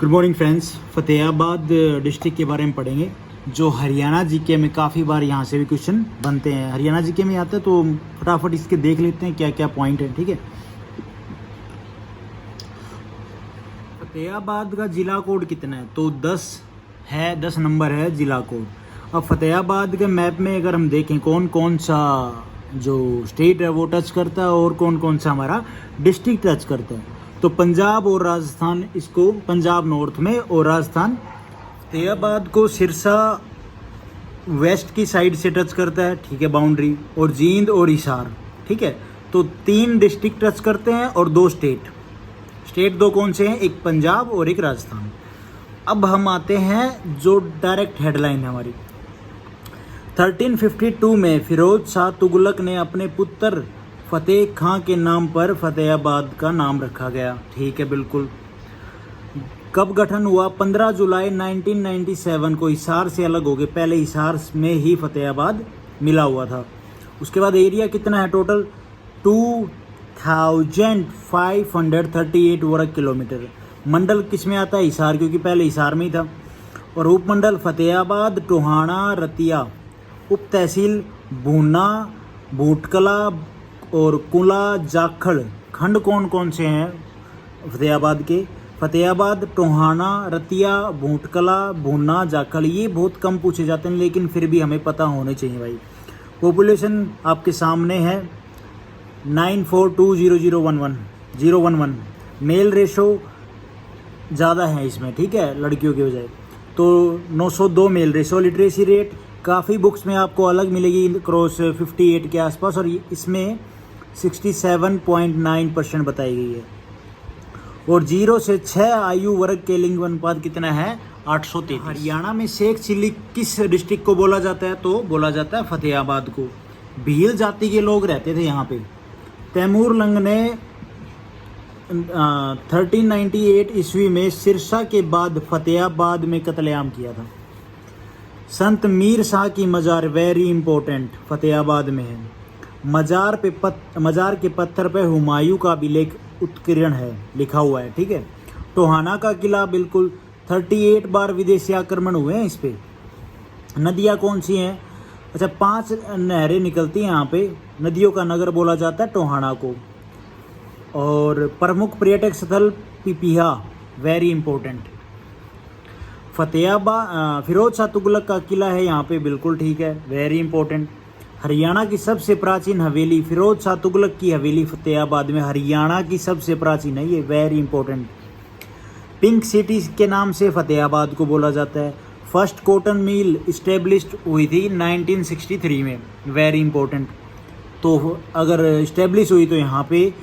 Good morning friends. Fatehabad district के बारे में पढ़ेंगे जो हरियाणा जीके में काफ़ी बार यहाँ से भी क्वेश्चन बनते हैं। हरियाणा जीके में आते हैं तो फटाफट इसके देख लेते हैं क्या क्या पॉइंट है। ठीक है, फतेहाबाद का जिला कोड कितना है तो 10 है, 10 नंबर है जिला कोड। अब फतेहाबाद के मैप में अगर हम देखें कौन कौन सा जो स्टेट है वो टच करता है और कौन कौन सा हमारा डिस्ट्रिक्ट टच करता है, तो पंजाब और राजस्थान, इसको पंजाब नॉर्थ में और राजस्थान फतेहाबाद को सिरसा वेस्ट की साइड से टच करता है। ठीक है, बाउंड्री, और जींद और हिसार। ठीक है, तो 3 डिस्ट्रिक्ट टच करते हैं और 2 स्टेट 2 कौन से हैं, एक पंजाब और एक राजस्थान। अब हम आते हैं जो डायरेक्ट हेडलाइन है हमारी। 1352 में फिरोज शाह तुगलक ने अपने पुत्र फतेह खां के नाम पर फतेहाबाद का नाम रखा गया। ठीक है, बिल्कुल। कब गठन हुआ? 15 जुलाई 1997 को हिसार से अलग हो गए। पहले हिसार में ही फतेहाबाद मिला हुआ था। उसके बाद एरिया कितना है टोटल? 2538 वर्ग किलोमीटर। मंडल किस में आता है? हिसार, क्योंकि पहले हिसार में ही था। और उपमंडल फतेहाबाद, टोहाना, रतिया। उप तहसील भूना, भूटकला और कुला, जाखड़। खंड कौन कौन से हैं फतेहाबाद के? फतेहाबाद, टोहाना, रतिया, भूटकला, भूना, जाखड़। ये बहुत कम पूछे जाते हैं लेकिन फिर भी हमें पता होने चाहिए भाई। पॉपुलेशन आपके सामने है 9420011011। मेल रेशो ज़्यादा है इसमें, ठीक है, लड़कियों की बजाय, तो 902 मेल रेशो। लिटरेसी रेट काफ़ी बुक्स में आपको अलग मिलेगी, क्रॉस 58 के आसपास, और इसमें 67.9% बताई गई है। और 0 से 6 आयु वर्ग के लिंग अनुपात कितना है? 833। हरियाणा में शेख चिल्ली किस डिस्ट्रिक्ट को बोला जाता है? तो बोला जाता है फतेहाबाद को। भील जाति के लोग रहते थे यहाँ पे। तैमूर लंग ने 1398 ईस्वी में सिरसा के बाद फतेहाबाद में कत्लेआम किया था। संत मीर शाह की मज़ार वेरी इंपॉर्टेंट फतेहाबाद में है। मज़ार के पत्थर पे हुमायूं का अभिलेख उत्कीर्ण है, लिखा हुआ है। ठीक है, टोहाना का किला, बिल्कुल। 38 बार विदेशी आक्रमण हुए हैं इस पे। नदियाँ कौन सी हैं? अच्छा, 5 नहरें निकलती हैं यहाँ पे। नदियों का नगर बोला जाता है टोहाना को। और प्रमुख पर्यटक स्थल पिपिहा, वेरी इंपॉर्टेंट। फतेहाबाद फिरोज शाह तुगलक का किला है यहाँ पे, बिल्कुल ठीक है, वेरी इंपॉर्टेंट। हरियाणा की सबसे प्राचीन हवेली फिरोज शाह तुगलक की हवेली फतेहाबाद में। हरियाणा की सबसे प्राचीन है ये, वेरी इंपॉर्टेंट। पिंक सिटी के नाम से फतेहाबाद को बोला जाता है। फर्स्ट कॉटन मिल इस्टेब्लिश्ड हुई थी 1963 में, वेरी इंपॉर्टेंट। तो अगर इस्टेब्लिश हुई तो यहाँ पे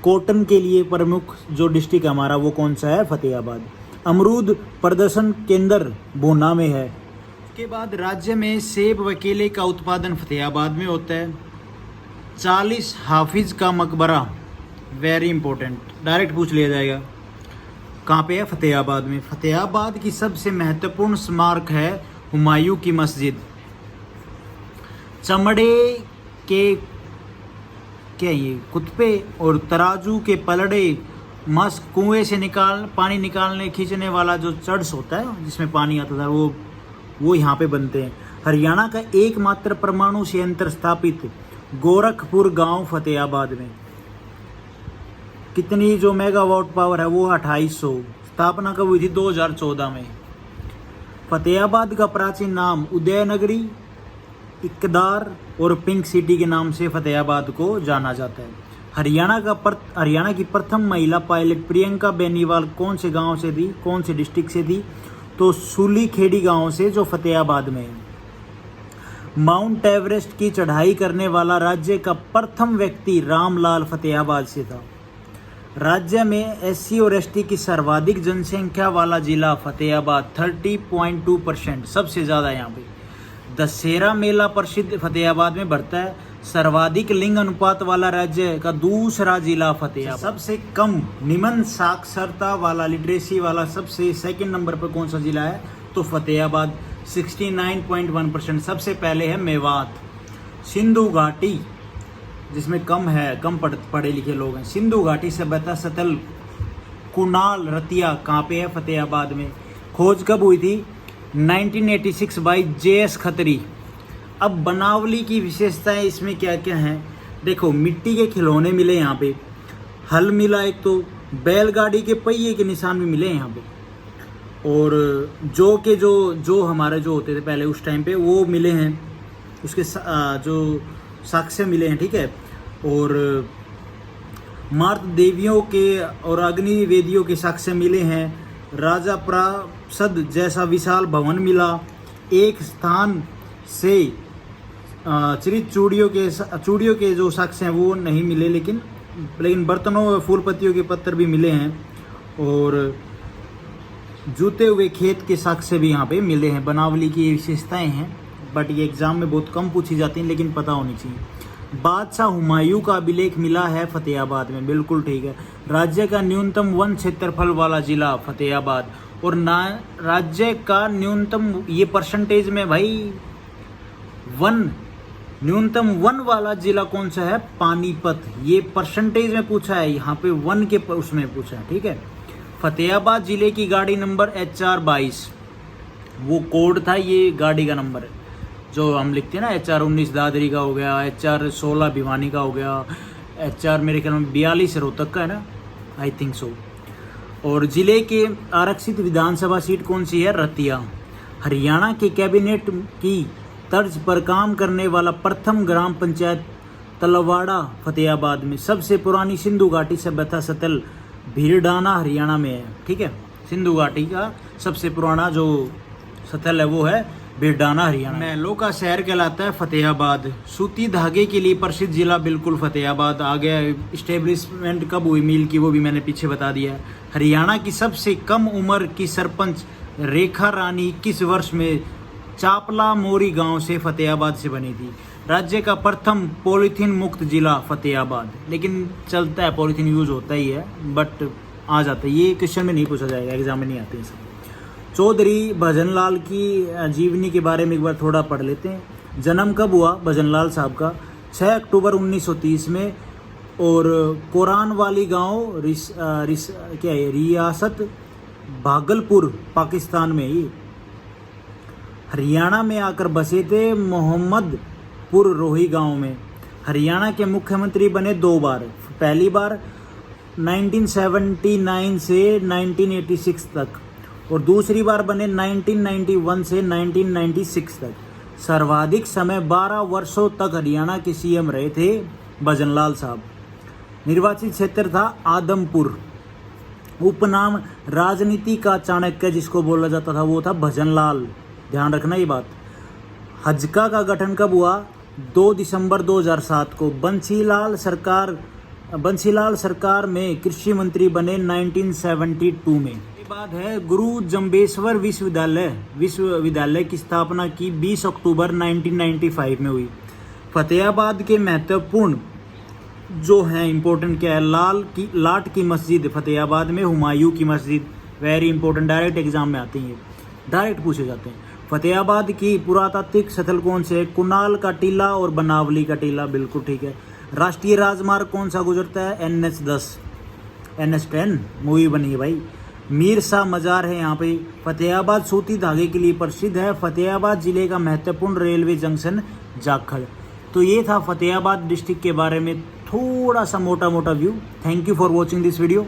कॉटन के लिए प्रमुख जो डिस्ट्रिक्ट हमारा वो कौन सा है? फतेहाबाद। अमरूद प्रदर्शन केंद्र भूना में है। उसके बाद राज्य में सेब व केले का उत्पादन फतेहाबाद में होता है। 40 हाफिज का मकबरा, वेरी इंपॉर्टेंट, डायरेक्ट पूछ लिया जाएगा। कहाँ पे है? फतेहाबाद में। फतेहाबाद की सबसे महत्वपूर्ण स्मारक है हुमायूं की मस्जिद। चमड़े के क्या ये कुत्ते और तराजू के पलड़े, मस्क, कुएं से पानी निकालने खींचने वाला जो चर्च होता है जिसमें पानी आता था, वो यहाँ पे बनते हैं। हरियाणा का एकमात्र परमाणु संयंत्र स्थापित गोरखपुर गांव फतेहाबाद में। कितनी जो मेगावाट पावर है वो 2800। स्थापना कब हुई थी? 2014 में। फतेहाबाद का प्राचीन नाम उदयनगरी, इकदार और पिंक सिटी के नाम से फतेहाबाद को जाना जाता है। हरियाणा की प्रथम महिला पायलट प्रियंका बेनीवाल कौन से गांव से थी, कौन से डिस्ट्रिक्ट से थी? तो सूलीखेड़ी गांव से, जो फतेहाबाद में है। माउंट एवरेस्ट की चढ़ाई करने वाला राज्य का प्रथम व्यक्ति रामलाल फतेहाबाद से था। राज्य में SC और ST की सर्वाधिक जनसंख्या वाला जिला फतेहाबाद, 30.2%, सबसे ज़्यादा यहाँ पे। दशहरा मेला प्रसिद्ध फतेहाबाद में बढ़ता है। सर्वाधिक लिंग अनुपात वाला राज्य का दूसरा जिला फतेहाबाद। सबसे कम निम्न साक्षरता वाला, लिटरेसी वाला सबसे सेकंड नंबर पर कौन सा जिला है? तो फतेहाबाद, 69.1%। सबसे पहले है मेवात। सिंधु घाटी जिसमें कम पढ़े लिखे लोग हैं। सिंधु घाटी सभ्यता सतल कुणाल रतिया कहाँ पे है? फतेहाबाद में। खोज कब हुई थी? 1986 बाई JS खत्री। अब बनावली की विशेषताएं इसमें क्या क्या हैं? देखो, मिट्टी के खिलौने मिले यहाँ पे, हल मिला, एक तो बैलगाड़ी के पहिए के निशान भी मिले यहाँ पे, और जो हमारे जो होते थे पहले उस टाइम पे वो मिले हैं, उसके जो साक्ष्य मिले हैं, ठीक है। और मार्त देवियों के और अग्नि वेदियों के साक्ष्य मिले हैं। राजा प्रासद जैसा विशाल भवन मिला। एक स्थान से चिरित चूड़ियों के जो साक्ष्य हैं वो नहीं मिले, लेकिन बर्तनों व फूल पत्तियों के पत्थर भी मिले हैं, और जूते हुए खेत के साक्ष्य भी यहाँ पे मिले हैं। बनावली की विशेषताएं हैं, बट ये एग्जाम में बहुत कम पूछी जाती हैं, लेकिन पता होनी चाहिए। बादशाह हुमायूं का अभिलेख मिला है फतेहाबाद में, बिल्कुल ठीक है। राज्य का न्यूनतम वन क्षेत्रफल वाला जिला फतेहाबाद, और राज्य का न्यूनतम, ये परसेंटेज में भाई, न्यूनतम वन वाला जिला कौन सा है? पानीपत। ये परसेंटेज में पूछा है, यहाँ पे वन के उसमें पूछा है, ठीक है। फतेहाबाद जिले की गाड़ी नंबर HR 22, वो कोड था, ये गाड़ी का नंबर है जो हम लिखते हैं ना। HR 19 दादरी का हो गया, HR 16 भिवानी का हो गया, HR मेरे ख्याल में 42 रोहतक का है ना, आई थिंक सो। और जिले के आरक्षित विधानसभा सीट कौन सी है? रतिया। हरियाणा के कैबिनेट की तर्ज पर काम करने वाला प्रथम ग्राम पंचायत तलवाड़ा फतेहाबाद में। सबसे पुरानी सिंधु घाटी सभ्यता स्थल भीरडाना हरियाणा में है, ठीक है। सिंधु घाटी का सबसे पुराना जो स्थल है वो है भीरडाना हरियाणा। महलों का शहर कहलाता है फतेहाबाद। सूती धागे के लिए प्रसिद्ध जिला बिल्कुल फतेहाबाद आ गया। इस्टेब्लिशमेंट कब हुई मिल की वो भी मैंने पीछे बता दिया। हरियाणा की सबसे कम उम्र की सरपंच रेखा रानी 21 वर्ष में चापला मोरी गांव से फतेहाबाद से बनी थी। राज्य का प्रथम पॉलीथीन मुक्त जिला फतेहाबाद, लेकिन चलता है, पॉलीथीन यूज होता ही है, बट आ जाता है, ये क्वेश्चन में नहीं पूछा जाएगा, एग्जाम में नहीं आते हैं सब। चौधरी भजनलाल की जीवनी के बारे में एक बार थोड़ा पढ़ लेते हैं। जन्म कब हुआ भजनलाल साहब का? 6 अक्टूबर 1930 में, और कोरान वाली गाँव क्या है, रियासत भागलपुर पाकिस्तान में ही। हरियाणा में आकर बसे थे मोहम्मदपुर रोही गांव में। हरियाणा के मुख्यमंत्री बने 2 बार। पहली बार 1979 से 1986 तक, और दूसरी बार बने 1991 से 1996 तक। सर्वाधिक समय 12 वर्षों तक हरियाणा के CM रहे थे भजनलाल साहब। निर्वाचित क्षेत्र था आदमपुर। उपनाम राजनीति का चाणक्य जिसको बोला जाता था वो था भजनलाल, ध्यान रखना ये बात। हजका का गठन कब हुआ? 2 दिसंबर 2007 को। बंसीलाल सरकार में कृषि मंत्री बने 1972 में। ये बात है गुरु जम्बेश्वर विश्वविद्यालय की स्थापना की 20 अक्टूबर 1995 में हुई। फतेहाबाद के महत्वपूर्ण जो है इम्पोर्टेंट क्या है? लाट की मस्जिद फतेहाबाद में, हुमायूं की मस्जिद, वेरी इंपॉर्टेंट, डायरेक्ट एग्जाम में आते हैं, डायरेक्ट पूछे जाते हैं। फतेहाबाद की पुरातात्विक स्थल कौन से है? कुणाल का टीला और बनावली का टीला, बिल्कुल ठीक है। राष्ट्रीय राजमार्ग कौन सा गुजरता है? NH10, NH10 मूवी बनी है भाई। मीर शाह मजार है यहाँ पे। फतेहाबाद सूती धागे के लिए प्रसिद्ध है। फतेहाबाद जिले का महत्वपूर्ण रेलवे जंक्शन जाखड़। तो ये था फतेहाबाद डिस्ट्रिक्ट के बारे में थोड़ा सा मोटा मोटा view. Thank you for watching this video.